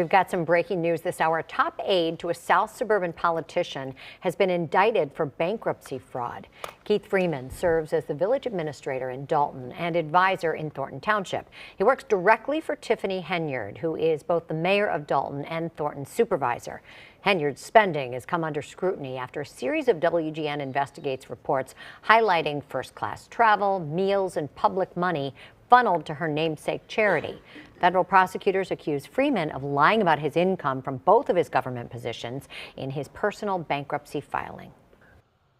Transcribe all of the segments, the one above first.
We've got some breaking news this hour. A top aide to a South suburban politician has been indicted for bankruptcy fraud. Keith Freeman serves as the village administrator in Dalton and advisor in Thornton Township. He works directly for Tiffany Henyard, who is both the mayor of Dalton and Thornton's supervisor. Henyard's spending has come under scrutiny after a series of WGN Investigates reports highlighting first-class travel, meals, and public money funneled to her namesake charity. Federal prosecutors accuse Freeman of lying about his income from both of his government positions in his personal bankruptcy filing.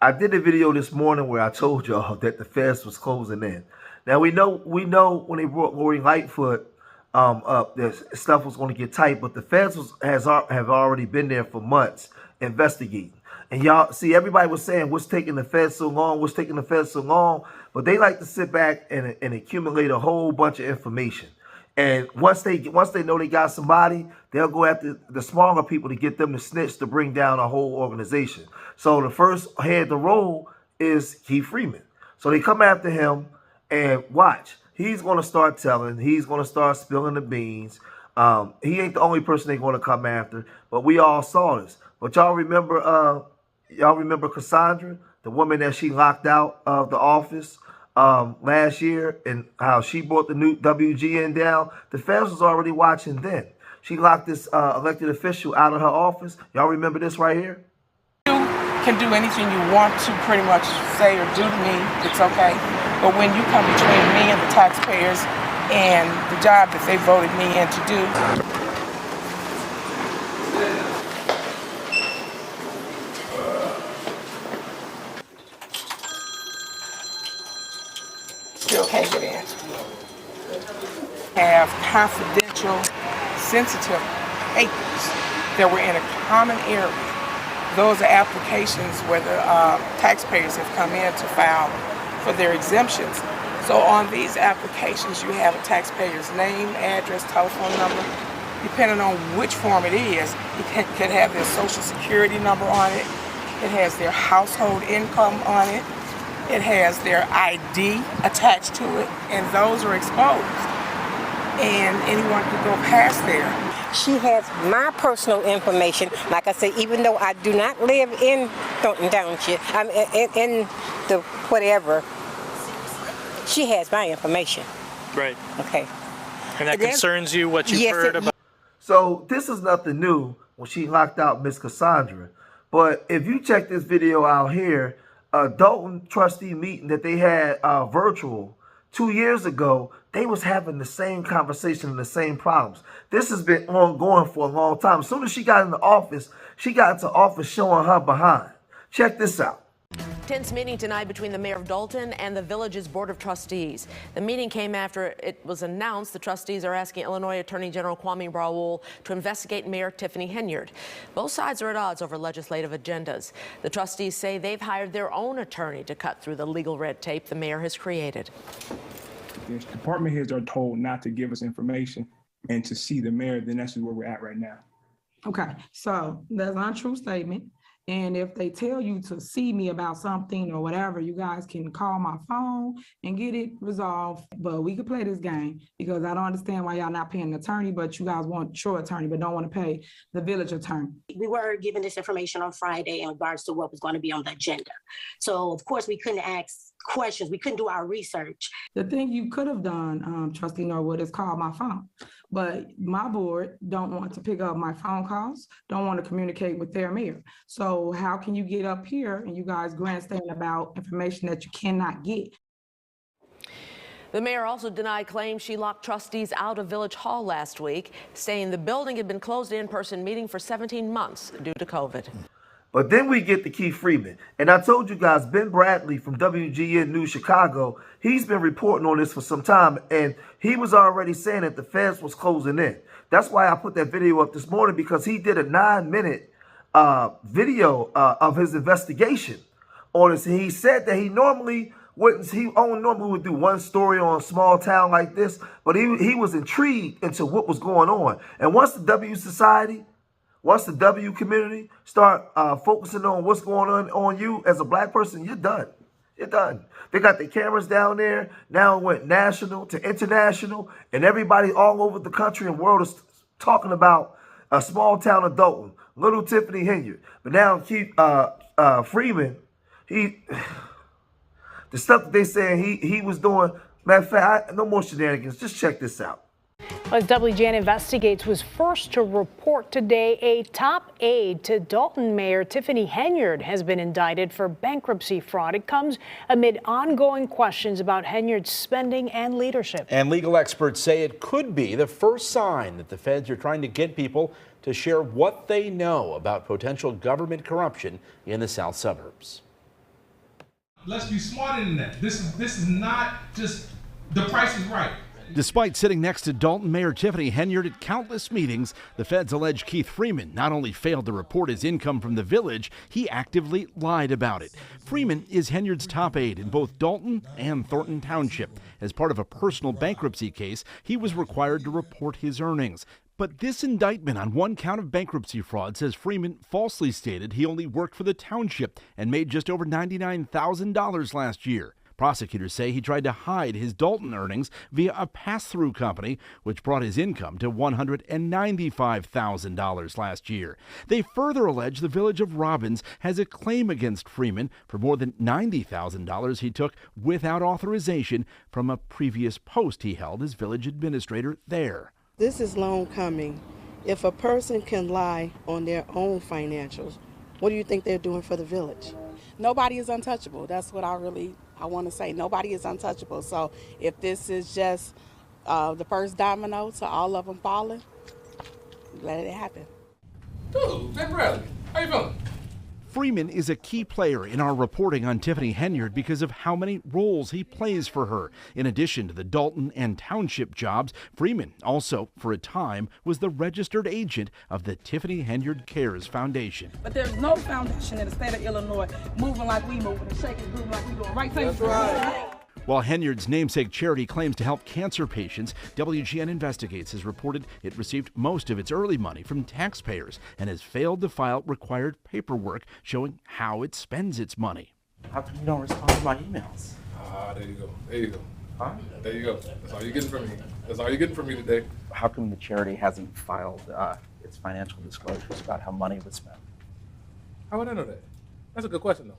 I did a video this morning where I told y'all that the F.E.D.S was closing in. Now we know when they brought Lori Lightfoot up, that stuff was going to get tight, but the F.E.D.S have already been there for months investigating. And y'all see, everybody was saying, what's taking the F.E.D.S so long? What's taking the F.E.D.S so long? But they like to sit back and accumulate a whole bunch of information. And once they know they got somebody, they'll go after the smaller people to get them to snitch to bring down a whole organization. So the first head to roll is Keith Freeman. So they come after him, and watch. He's going to start telling. He's going to start spilling the beans. He ain't the only person they're going to come after, but we all saw this. But y'all remember Cassandra, the woman that she locked out of the office last year, and how she brought the new WGN down? The F.E.D.S was already watching then. She locked this elected official out of her office. Y'all remember this right here? You can do anything you want to pretty much say or do to me. It's okay. But when you come between me and the taxpayers and the job that they voted me in to do, still can't get in. Have confidential, sensitive papers that were in a common area. Those are applications where the taxpayers have come in to file for their exemptions. So on these applications, you have a taxpayer's name, address, telephone number. Depending on which form it is, it could have their social security number on it. It has their household income on it. It has their ID attached to it, and those are exposed. And anyone can go past there. She has my personal information. Like I say, even though I do not live in Thornton Township, I'm in the whatever, she has my information. Right. Okay. And that concerns you, what you've heard about? So this is nothing new when she locked out Miss Cassandra. But if you check this video out here, a Dalton trustee meeting that they had virtual 2 years ago, they was having the same conversation and the same problems. This has been ongoing for a long time. As soon as she got into office, she got into office showing her behind. Check this out. Tense meeting tonight between the mayor of Dalton and the village's board of trustees. The meeting came after it was announced the trustees are asking Illinois Attorney General Kwame Brown to investigate Mayor Tiffany Henyard. Both sides are at odds over legislative agendas. The trustees say they've hired their own attorney to cut through the legal red tape the mayor has created. The department heads are told not to give us information and to see the mayor, then that's where we're at right now. Okay, so that's an untrue statement. And if they tell you to see me about something or whatever, you guys can call my phone and get it resolved. But we could play this game because I don't understand why y'all not paying an attorney, but you guys want your attorney, but don't want to pay the village attorney. We were given this information on Friday in regards to what was going to be on the agenda. So of course we couldn't ask questions. We couldn't do our research. The thing you could have done, Trustee Norwood, is call my phone. But my board don't want to pick up my phone calls, don't want to communicate with their mayor. So how can you get up here and you guys grandstand about information that you cannot get? The mayor also denied claims she locked trustees out of Village Hall last week, saying the building had been closed to in-person meeting for 17 months due to COVID. But then we get to Keith Freeman. And I told you guys, Ben Bradley from WGN News Chicago, he's been reporting on this for some time. And he was already saying that the F.E.D.S was closing in. That's why I put that video up this morning, because he did a 9-minute video of his investigation on this. And he said that he only normally would do one story on a small town like this. But he was intrigued into what was going on. And once the W community start focusing on what's going on you as a black person, you're done. You're done. They got the cameras down there. Now it went national to international, and everybody all over the country and world is talking about a small town of Dalton, little Tiffany Henyard. But now Keith Freeman, the stuff that they saying he was doing, matter of fact, no more shenanigans. Just check this out. As WGN Investigates was first to report today, a top aide to Dalton Mayor Tiffany Henyard has been indicted for bankruptcy fraud. It comes amid ongoing questions about Henyard's spending and leadership. And legal experts say it could be the first sign that the feds are trying to get people to share what they know about potential government corruption in the south suburbs. Let's be smarter than that. This is not just the price is right. Despite sitting next to Dalton Mayor Tiffany Henyard at countless meetings, the feds allege Keith Freeman not only failed to report his income from the village, he actively lied about it. Freeman is Henyard's top aide in both Dalton and Thornton Township. As part of a personal bankruptcy case, he was required to report his earnings. But this indictment on one count of bankruptcy fraud says Freeman falsely stated he only worked for the township and made just over $99,000 last year. Prosecutors say he tried to hide his Dalton earnings via a pass-through company, which brought his income to $195,000 last year. They further allege the village of Robbins has a claim against Freeman for more than $90,000 he took without authorization from a previous post he held as village administrator there. This is long coming. If a person can lie on their own financials, what do you think they're doing for the village? Nobody is untouchable. That's what I want to say. Nobody is untouchable. So if this is just the first domino to all of them falling, let it happen. Dude, Big Bradley, how you feeling? Freeman is a key player in our reporting on Tiffany Henyard because of how many roles he plays for her. In addition to the Dalton and Township jobs, Freeman also, for a time, was the registered agent of the Tiffany Henyard Cares Foundation. But there's no foundation in the state of Illinois moving like we moving and shaking moving like we doing. Right? That's right. While Henyard's namesake charity claims to help cancer patients, WGN Investigates has reported it received most of its early money from taxpayers and has failed to file required paperwork showing how it spends its money. How come you don't respond to my emails? There you go. There you go. Huh? There you go. That's all you're getting from me. That's all you're getting from me today. How come the charity hasn't filed its financial disclosures about how money was spent? How would I know that? That's a good question, though.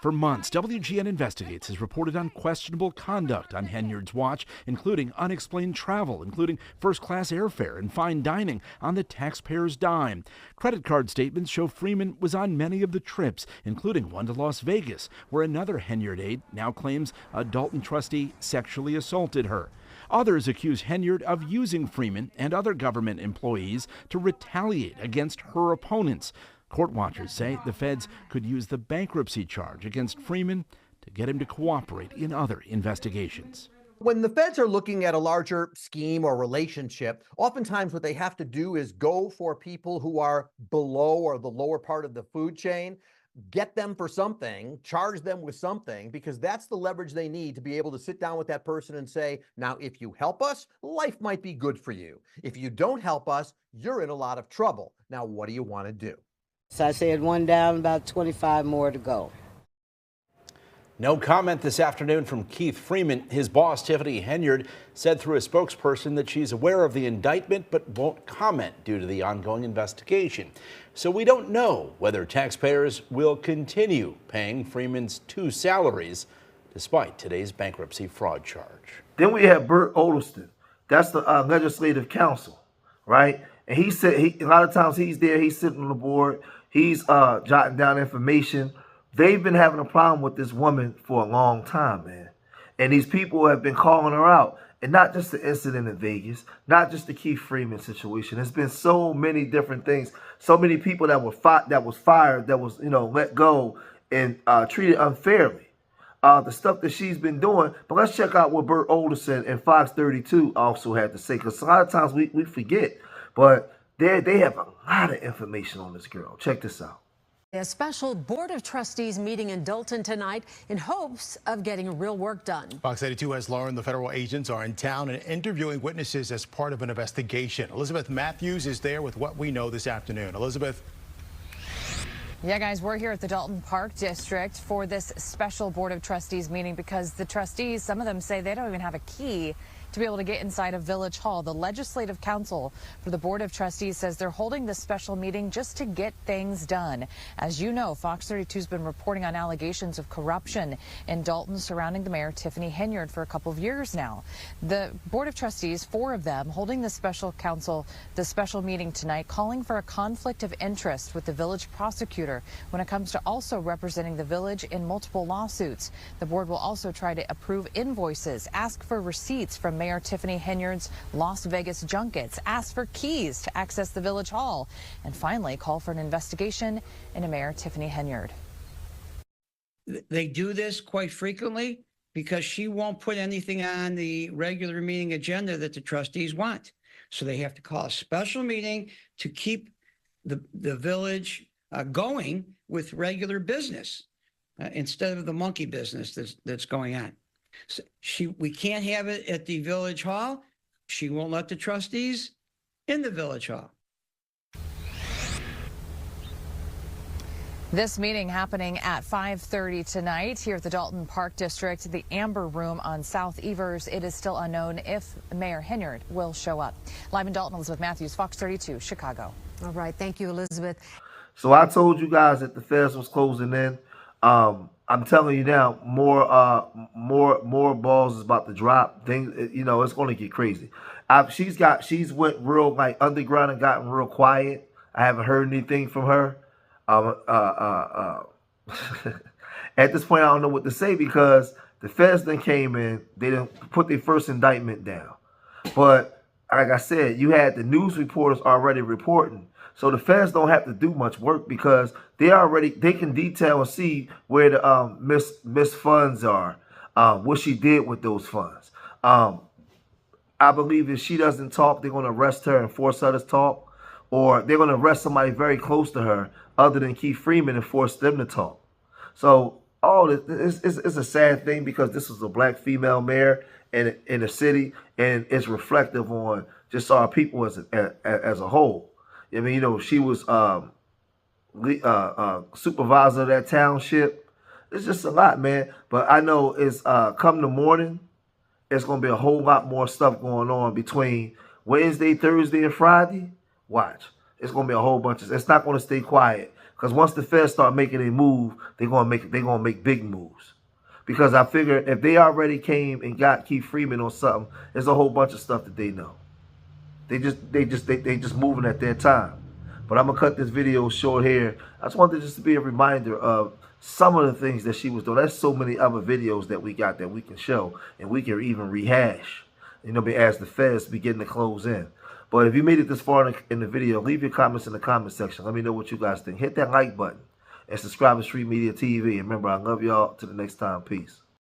For months, WGN Investigates has reported on questionable conduct on Henyard's watch, including unexplained travel, including first-class airfare and fine dining on the taxpayer's dime. Credit card statements show Freeman was on many of the trips, including one to Las Vegas, where another Henyard aide now claims a Dalton trustee sexually assaulted her. Others accuse Henyard of using Freeman and other government employees to retaliate against her opponents. Court watchers say the feds could use the bankruptcy charge against Freeman to get him to cooperate in other investigations. When the feds are looking at a larger scheme or relationship, oftentimes what they have to do is go for people who are below or the lower part of the food chain, get them for something, charge them with something, because that's the leverage they need to be able to sit down with that person and say, now, if you help us, life might be good for you. If you don't help us, you're in a lot of trouble. Now, what do you want to do? So I said one down, about 25 more to go. No comment this afternoon from Keith Freeman. His boss, Tiffany Henyard, said through a spokesperson that she's aware of the indictment but won't comment due to the ongoing investigation. So we don't know whether taxpayers will continue paying Freeman's 2 salaries despite today's bankruptcy fraud charge. Then we have Bert Olston. That's the legislative counsel, right? And he said a lot of times he's there, he's sitting on the board, he's jotting down information. They've been having a problem with this woman for a long time, man. And these people have been calling her out. And not just the incident in Vegas, not just the Keith Freeman situation. There's been so many different things, so many people that were fired, that was let go and treated unfairly. The stuff that she's been doing. But let's check out what Bert Olston and Fox 32 also had to say, because a lot of times we forget. But they have a lot of information on this girl. Check this out. A special Board of Trustees meeting in Dalton tonight in hopes of getting real work done. Fox 82 has learned the federal agents are in town and interviewing witnesses as part of an investigation. Elizabeth Matthews is there with what we know this afternoon. Elizabeth. Yeah, guys, we're here at the Dalton Park District for this special Board of Trustees meeting because the trustees, some of them say they don't even have a key to be able to get inside of Village Hall. The Legislative Council for the Board of Trustees says they're holding this special meeting just to get things done. As you know, Fox 32's been reporting on allegations of corruption in Dalton surrounding the mayor, Tiffany Henyard, for a couple of years now. The Board of Trustees, 4 of them, holding the special meeting tonight, calling for a conflict of interest with the village prosecutor when it comes to also representing the village in multiple lawsuits. The board will also try to approve invoices, ask for receipts from Mayor Tiffany Henyard's Las Vegas junkets, ask for keys to access the Village Hall, and finally call for an investigation into Mayor Tiffany Henyard. They do this quite frequently because she won't put anything on the regular meeting agenda that the trustees want. So they have to call a special meeting to keep the village going with regular business instead of the monkey business that's going on. So we can't have it at the Village Hall. She won't let the trustees in the Village Hall. This meeting happening at 5:30 tonight here at the Dalton Park District, the Amber Room on South Evers. It is still unknown if Mayor Henyard will show up. Live in Dalton, Elizabeth Matthews, Fox 32, Chicago. All right. Thank you, Elizabeth. So I told you guys that the F.E.D.S was closing in. I'm telling you now, more balls is about to drop. Things, you know, it's going to get crazy. She's went real like underground and gotten real quiet. I haven't heard anything from her. At this point, I don't know what to say because the F.E.D.S then came in. They didn't put their first indictment down. But like I said, you had the news reporters already reporting. So the F.E.D.S don't have to do much work because they can detail and see where the miss funds are, what she did with those funds. I believe if she doesn't talk, they're going to arrest her and force her to talk, or they're going to arrest somebody very close to her other than Keith Freeman and force them to talk. So all this is a sad thing because this is a black female mayor in the city, and it's reflective on just our people as a whole. I mean, you know, she was supervisor of that township. It's just a lot, man. But I know it's come the morning, it's going to be a whole lot more stuff going on between Wednesday, Thursday, and Friday. Watch. It's going to be a whole bunch of. It's not going to stay quiet because once the F.E.D.S start making a move, they're going to make big moves. Because I figure if they already came and got Keith Freeman on something, there's a whole bunch of stuff that they know. They just moving at their time. But I'm gonna cut this video short here. I just wanted this to be a reminder of some of the things that she was doing. There's so many other videos that we got that we can show and we can even rehash. You know, as the F.E.D.S begin to close in. But if you made it this far in the video, leave your comments in the comment section. Let me know what you guys think. Hit that like button and subscribe to Street Media TV. And remember, I love y'all. Till the next time. Peace.